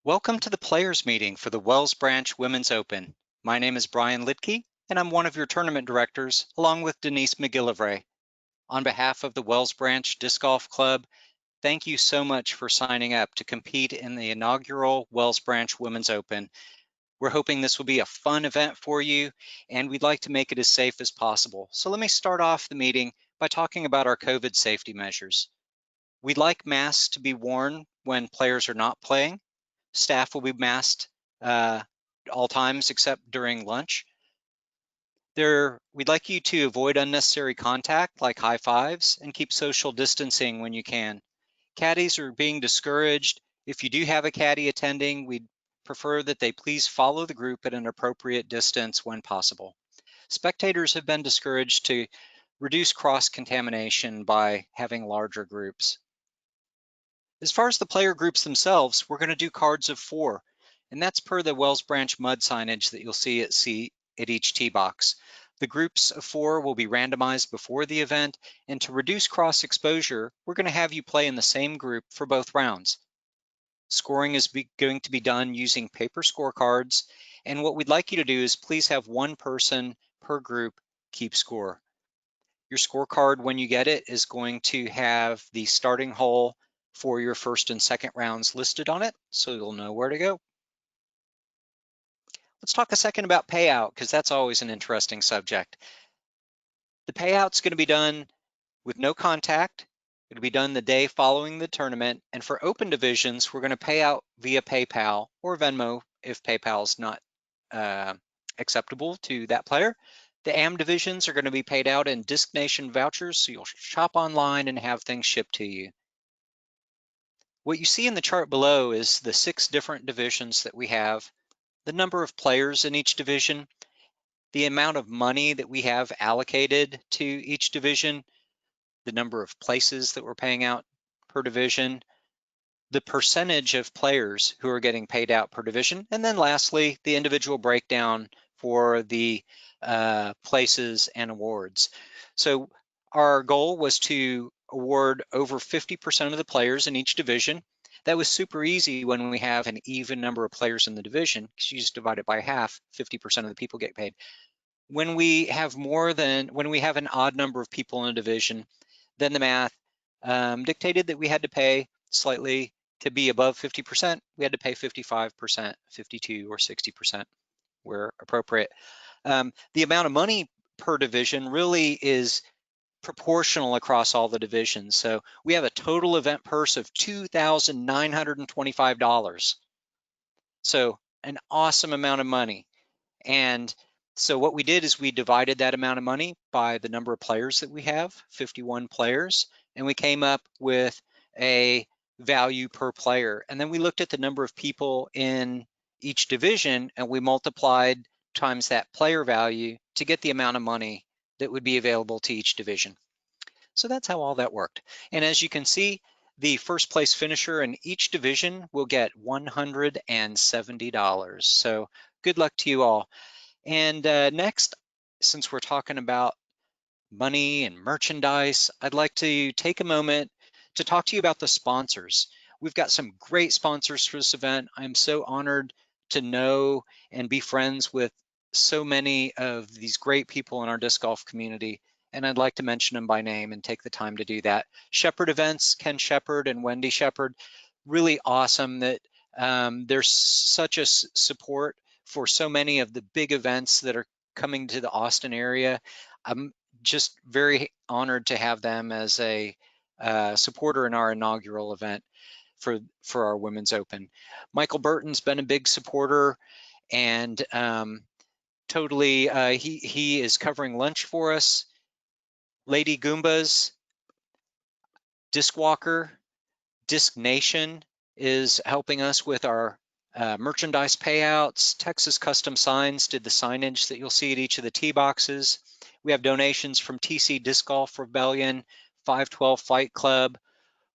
Welcome to the Players Meeting for the Wells Branch Women's Open. My name is Brian Lidke, and I'm one of your tournament directors, along with Denise McGillivray. On behalf of the Wells Branch Disc Golf Club, thank you so much for signing up to compete in the inaugural Wells Branch Women's Open. We're hoping this will be a fun event for you, and we'd like to make it as safe as possible. So let me start off the meeting by talking about our COVID safety measures. We'd like masks to be worn when players are not playing. Staff will be masked all times except during lunch. We'd like you to avoid unnecessary contact like high fives and keep social distancing when you can. Caddies are being discouraged. If you do have a caddy attending, we'd prefer that they please follow the group at an appropriate distance when possible. Spectators have been discouraged to reduce cross-contamination by having larger groups. As far as the player groups themselves, we're going to do cards of 4, and that's per the Wells Branch mud signage that you'll see at each tee box. The groups of 4 will be randomized before the event, and to reduce cross exposure, we're going to have you play in the same group for both rounds. Scoring is going to be done using paper scorecards, and what we'd like you to do is please have one person per group keep score. Your scorecard, when you get it, is going to have the starting hole for your first and second rounds listed on it, so you'll know where to go. Let's talk a second about payout, because that's always an interesting subject. The payout's going to be done with no contact. It'll be done the day following the tournament, and for open divisions, we're going to pay out via PayPal or Venmo if PayPal's not acceptable to that player. The AM divisions are going to be paid out in Disc Nation vouchers, so you'll shop online and have things shipped to you. What you see in the chart below is the 6 different divisions that we have, the number of players in each division, the amount of money that we have allocated to each division, the number of places that we're paying out per division, the percentage of players who are getting paid out per division, and then lastly, the individual breakdown for the places and awards. So our goal was to award over 50% of the players in each division. That was super easy when we have an even number of players in the division, because you just divide it by half, 50% of the people get paid. When we have an odd number of people in a division, then the math dictated that we had to pay slightly to be above 50%. We had to pay 55%, 52, or 60% where appropriate. The amount of money per division really is proportional across all the divisions. So we have a total event purse of $2,925. So an awesome amount of money. And so what we did is we divided that amount of money by the number of players that we have, 51 players, and we came up with a value per player. And then we looked at the number of people in each division, and we multiplied times that player value to get the amount of money that would be available to each division. So that's how all that worked. And as you can see, the first place finisher in each division will get $170. So good luck to you all. And next, since we're talking about money and merchandise, I'd like to take a moment to talk to you about the sponsors. We've got some great sponsors for this event. I'm so honored to know and be friends with so many of these great people in our disc golf community, and I'd like to mention them by name and take the time to do that. Shepherd Events, Ken Shepherd and Wendy Shepherd, really awesome that there's such a support for so many of the big events that are coming to the Austin area. I'm just very honored to have them as a supporter in our inaugural event for our Women's Open. Michael Burton's been a big supporter, and totally he is covering lunch for us. Lady Goombas, Disc Walker, Disc Nation is helping us with our merchandise payouts. Texas Custom Signs did the signage that you'll see at each of the tee boxes. We have donations from TC Disc Golf Rebellion, 512 Fight Club,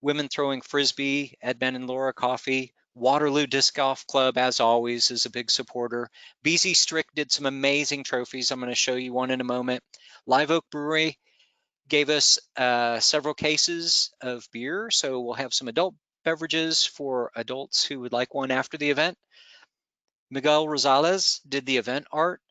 Women Throwing Frisbee, Edmund and Laura Coffee, Waterloo Disc Golf Club, as always, is a big supporter. BZ Strick did some amazing trophies. I'm going to show you one in a moment. Live Oak Brewery gave us several cases of beer, so we'll have some adult beverages for adults who would like one after the event. Miguel Rosales did the event art.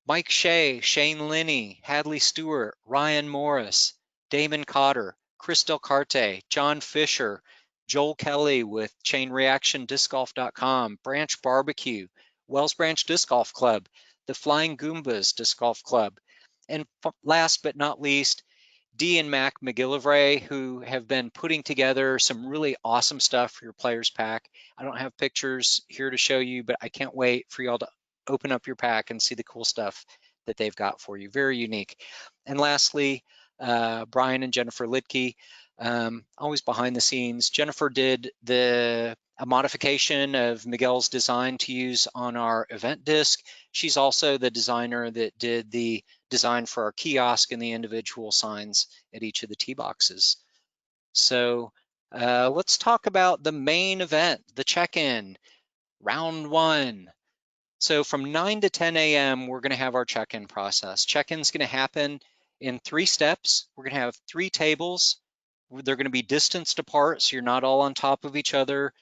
Mike Shea, Shane Linney, Hadley Stewart, Ryan Morris, Damon Cotter, Chris Del Carte, John Fisher, Joel Kelly with ChainReactionDiscGolf.com, Branch Barbecue, Wells Branch Disc Golf Club, the Flying Goombas Disc Golf Club, and last but not least, Dee and Mac McGillivray, who have been putting together some really awesome stuff for your players pack. I don't have pictures here to show you, but I can't wait for y'all to open up your pack and see the cool stuff that they've got for you. Very unique. And lastly, Brian and Jennifer Lidke, always behind the scenes. Jennifer did a modification of Miguel's design to use on our event disc. She's also the designer that did the design for our kiosk and the individual signs at each of the tee boxes. So let's talk about the main event, the check-in, round one. So from 9 to 10 a.m., we're going to have our check-in process. Check-in's going to happen in 3 steps. We're going to have 3 tables. They're going to be distanced apart, so you're not all on top of each other.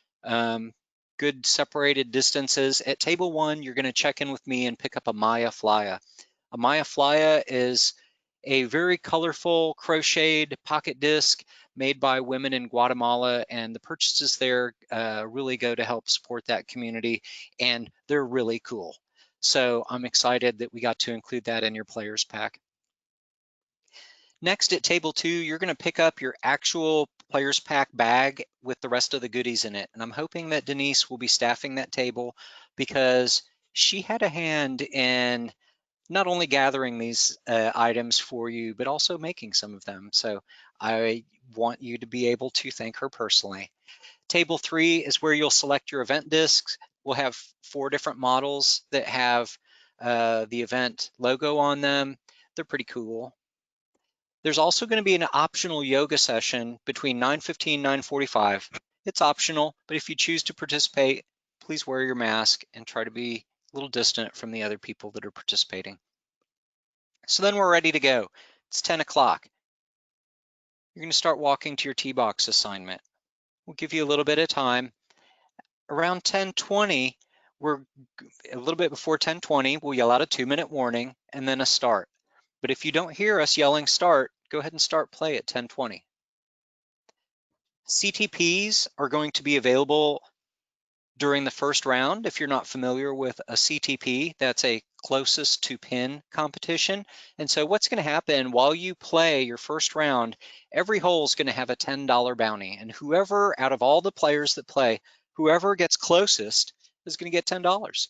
Good separated distances. At table 1, you're going to check in with me and pick up a Maya Flya. A Maya Flya is a very colorful crocheted pocket disc made by women in Guatemala, and the purchases there really go to help support that community, and they're really cool. So I'm excited that we got to include that in your players pack. Next at table 2, you're going to pick up your actual players pack bag with the rest of the goodies in it. And I'm hoping that Denise will be staffing that table because she had a hand in not only gathering these items for you, but also making some of them. So I want you to be able to thank her personally. Table 3 is where you'll select your event discs. We'll have 4 different models that have the event logo on them. They're pretty cool. There's also going to be an optional yoga session between 9:15 and 9:45. It's optional, but if you choose to participate, please wear your mask and try to be a little distant from the other people that are participating. So then we're ready to go. It's 10 o'clock. You're going to start walking to your tee box assignment. We'll give you a little bit of time. Around 10:20, we're a little bit before 10:20, we'll yell out a 2-minute warning and then a start. But if you don't hear us yelling start, go ahead and start play at 10:20. CTPs are going to be available during the first round. If you're not familiar with a CTP, that's a closest to pin competition. And so what's going to happen while you play your first round, every hole is going to have a $10 bounty. And whoever, out of all the players that play, whoever gets closest is going to get $10.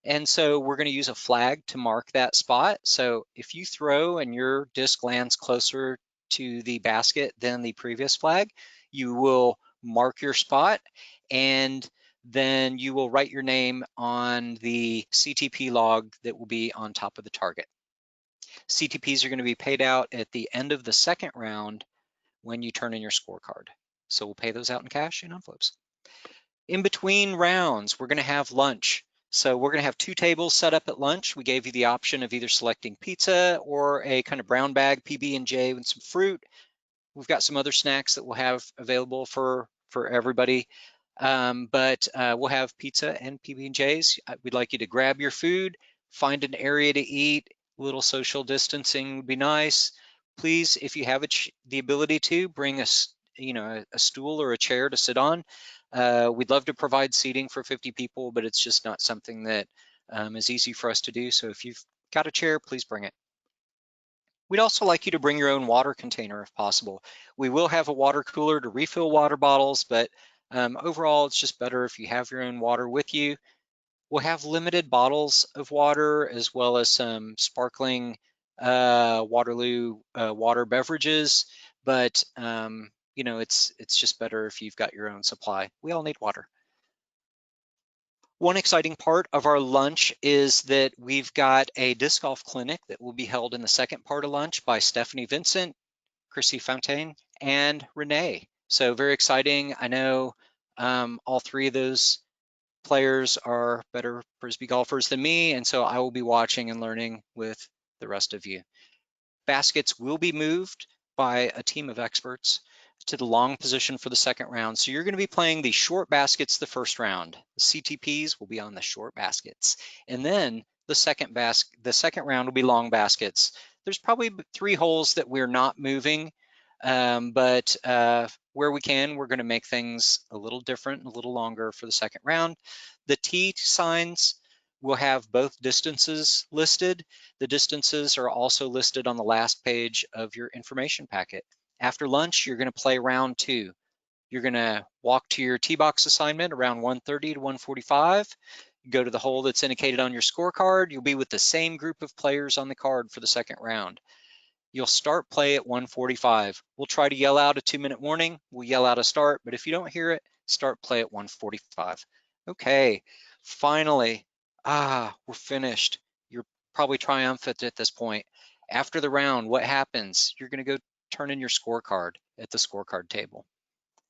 And so we're going to use a flag to mark that spot. So if you throw and your disc lands closer to the basket than the previous flag, you will mark your spot, and then you will write your name on the CTP log that will be on top of the target. CTPs are going to be paid out at the end of the second round when you turn in your scorecard. So we'll pay those out in cash in envelopes. In between rounds, we're going to have lunch. So we're going to have 2 tables set up at lunch. We gave you the option of either selecting pizza or a kind of brown bag PB&J with some fruit. We've got some other snacks that we'll have available for everybody. But we'll have pizza and PB&Js. We'd like you to grab your food, find an area to eat. A little social distancing would be nice. Please, if you have the ability to, bring a stool or a chair to sit on. We'd love to provide seating for 50 people, but it's just not something that is easy for us to do. So if you've got a chair, please bring it. We'd also like you to bring your own water container if possible. We will have a water cooler to refill water bottles, but overall, it's just better if you have your own water with you. We'll have limited bottles of water as well as some sparkling Waterloo water beverages, but it's just better if you've got your own supply. We all need water. One exciting part of our lunch is that we've got a disc golf clinic that will be held in the second part of lunch by Stephanie Vincent, Chrissy Fontaine, and Renee. So very exciting. I know all 3 of those players are better Frisbee golfers than me, and so I will be watching and learning with the rest of you. Baskets will be moved by a team of experts. to the long position for the second round. So you're going to be playing the short baskets the first round. The CTPs will be on the short baskets. And then the second round will be long baskets. There's probably 3 holes that we're not moving, but where we can, we're going to make things a little different, a little longer for the second round. The tee signs will have both distances listed. The distances are also listed on the last page of your information packet. After lunch, you're going to play round 2. You're going to walk to your tee box assignment around 1:30 to 1:45. Go to the hole that's indicated on your scorecard. You'll be with the same group of players on the card for the second round. You'll start play at 1:45. We'll try to yell out a 2-minute warning. We'll yell out a start, but if you don't hear it, start play at 1:45. Okay, finally, we're finished. You're probably triumphant at this point. After the round, what happens? You're going to go turn in your scorecard at the scorecard table.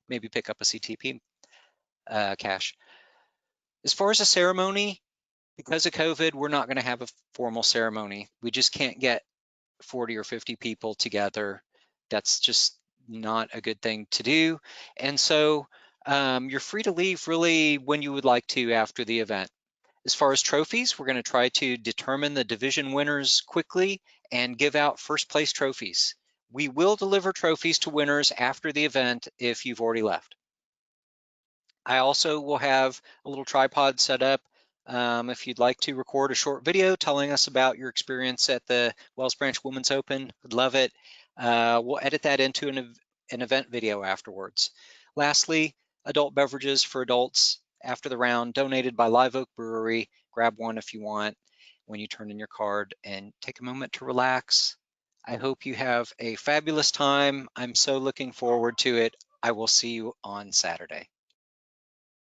Maybe pick up a CTP cash. As far as a ceremony, because of COVID, we're not going to have a formal ceremony. We just can't get 40 or 50 people together. That's just not a good thing to do. And so you're free to leave really when you would like to after the event. As far as trophies, we're going to try to determine the division winners quickly and give out first place trophies. We will deliver trophies to winners after the event if you've already left. I also will have a little tripod set up if you'd like to record a short video telling us about your experience at the Wells Branch Women's Open. Would love it. We'll edit that into an event video afterwards. Lastly, adult beverages for adults after the round, donated by Live Oak Brewery. Grab one if you want when you turn in your card, and take a moment to relax. I hope you have a fabulous time. I'm so looking forward to it. I will see you on Saturday.